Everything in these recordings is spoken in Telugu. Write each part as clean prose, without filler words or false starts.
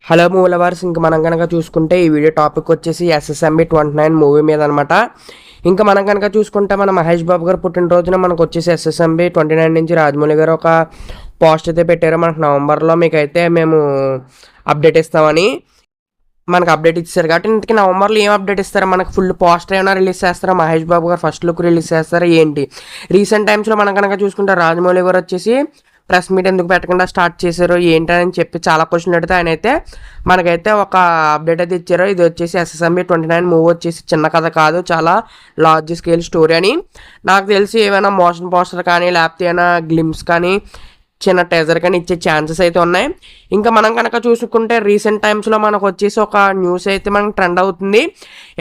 హలో మూలవర్స్, ఇంక మనం కనుక చూసుకుంటే ఈ వీడియో టాపిక్ వచ్చేసి ఎస్ఎస్ఎంబి 29 మూవీ మీద అనమాట. ఇంకా మనం కనుక చూసుకుంటే మన మహేష్ బాబు గారు పుట్టినరోజున మనకు వచ్చేసి ఎస్ఎస్ఎంబి 29 నుంచి రాజమౌళి గారు ఒక పోస్ట్ అయితే పెట్టారు. మనకు నవంబర్లో మీకైతే మేము అప్డేట్ ఇస్తామని మనకు అప్డేట్ ఇచ్చారు. కాబట్టి ఇంతకీ నవంబర్లో ఏం అప్డేట్ ఇస్తారో, మనకు ఫుల్ పోస్టర్ ఏమైనా రిలీజ్ చేస్తారా, మహేష్ బాబు గారు ఫస్ట్ లుక్ రిలీజ్ చేస్తారా ఏంటి? రీసెంట్ టైమ్స్లో మనం కనుక చూసుకుంటే రాజమౌళి గారు వచ్చేసి ప్రెస్ మీట్ ఎందుకు పెట్టకుండా స్టార్ట్ చేశారు ఏంటని చెప్పి చాలా క్వశ్చన్లు అడిగితే ఆయన అయితే మనకైతే ఒక అప్డేట్ అయితే ఇచ్చారు. ఇది వచ్చేసి ఎస్ఎస్ఎంబి 29 మూవీ వచ్చేసి చిన్న కథ కాదు, చాలా లార్జ్ స్కేల్ స్టోరీ అని. నాకు తెలిసి ఏమైనా మోషన్ పోస్టర్ కానీ లేకపోతే ఏమైనా గ్లిమ్స్ కానీ చిన్న టేజర్ కానీ ఇచ్చే ఛాన్సెస్ అయితే ఉన్నాయి. ఇంకా మనం కనుక చూసుకుంటే రీసెంట్ టైమ్స్లో మనకు వచ్చేసి ఒక న్యూస్ అయితే మనకి ట్రెండ్ అవుతుంది.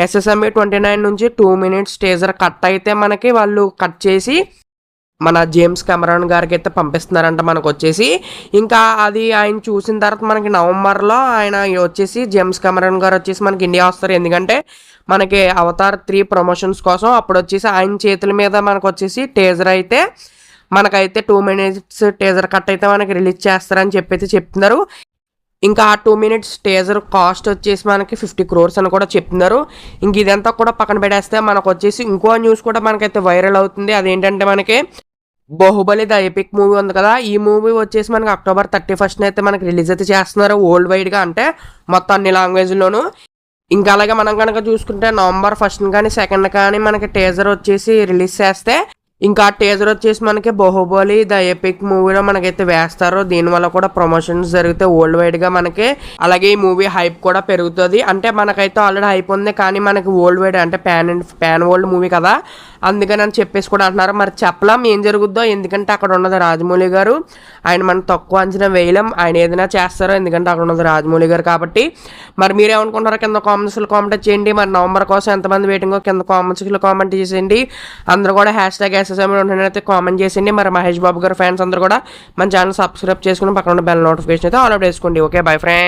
ఎస్ఎస్ఎంబి 29 నుంచి 2 minutes టేజర్ కట్ అయితే మనకి వాళ్ళు కట్ చేసి మన జేమ్స్ కెమెరాన్ గారికి అయితే పంపిస్తున్నారంట. మనకు వచ్చేసి ఇంకా అది ఆయన చూసిన తర్వాత మనకి నవంబర్లో ఆయన వచ్చేసి జేమ్స్ కెమెరాన్ గారు వచ్చేసి మనకి ఇండియా వస్తారు. ఎందుకంటే మనకి అవతార్ 3 ప్రమోషన్స్ కోసం అప్పుడు వచ్చేసి ఆయన చేతుల మీద మనకు వచ్చేసి టేజర్ అయితే మనకైతే 2 minutes టేజర్ కట్ అయితే మనకి రిలీజ్ చేస్తారని చెప్పి చెప్తున్నారు. ఇంకా ఆ 2 minutes టేజర్ కాస్ట్ వచ్చేసి మనకి 50 crores అని కూడా చెప్తున్నారు. ఇంక ఇదంతా కూడా పక్కన పెట్టేస్తే మనకు వచ్చేసి ఇంకో న్యూస్ కూడా మనకైతే వైరల్ అవుతుంది. అదేంటంటే మనకి బాహుబలి ద ఎపిక్ మూవీ ఉంది కదా, ఈ మూవీ వచ్చేసి మనకి October 31 అయితే మనకి రిలీజ్ అయితే చేస్తున్నారు వరల్డ్ వైడ్గా, అంటే మొత్తం అన్ని లాంగ్వేజ్లోనూ. ఇంకా అలాగే మనం కనుక చూసుకుంటే November 1 కానీ 2 కానీ మనకి టేజర్ వచ్చేసి రిలీజ్ చేస్తే ఇంకా టేజర్ వచ్చేసి మనకి బాహుబలి ద ఎపిక్ మూవీలో మనకైతే వేస్తారు. దీనివల్ల కూడా ప్రమోషన్స్ జరిగితే వరల్డ్ వైడ్గా మనకి, అలాగే ఈ మూవీ హైప్ కూడా పెరుగుతుంది. అంటే మనకైతే ఆల్రెడీ హైప్ ఉంది కానీ మనకి వరల్డ్ వైడ్ అంటే ప్యాన్ వరల్డ్ మూవీ కదా, అందుకని అని చెప్పేసి కూడా అంటున్నారు. మరి చెప్పలేం ఏం జరుగుద్దో, ఎందుకంటే అక్కడ ఉన్నది రాజమౌళి గారు, ఆయన మనం తక్కువ అంచనా వేయలేం. ఆయన ఏదైనా చేస్తారో, ఎందుకంటే అక్కడ ఉన్నది రాజమౌళి గారు కాబట్టి. మరి మీరేమనుకుంటారో కింద కామెంట్స్లో కామెంట్ చేయండి. మరి నవంబర్ కోసం ఎంతమంది వెయిటింగో కింద కామెంట్స్లో కామెంట్ చేసేయండి. అందరూ కూడా #SSM అయితే కామెంట్ చేసేయండి. మరి మహేష్ బాబు గారు ఫ్యాన్స్ అందరూ కూడా మన ఛానల్ సబ్స్క్రైబ్ చేసుకుని పక్కన ఉన్న బెల్ నోటిఫికేషన్ అయితే ఆల్ అవుట్ చేసుకోండి. Okay, bye friends.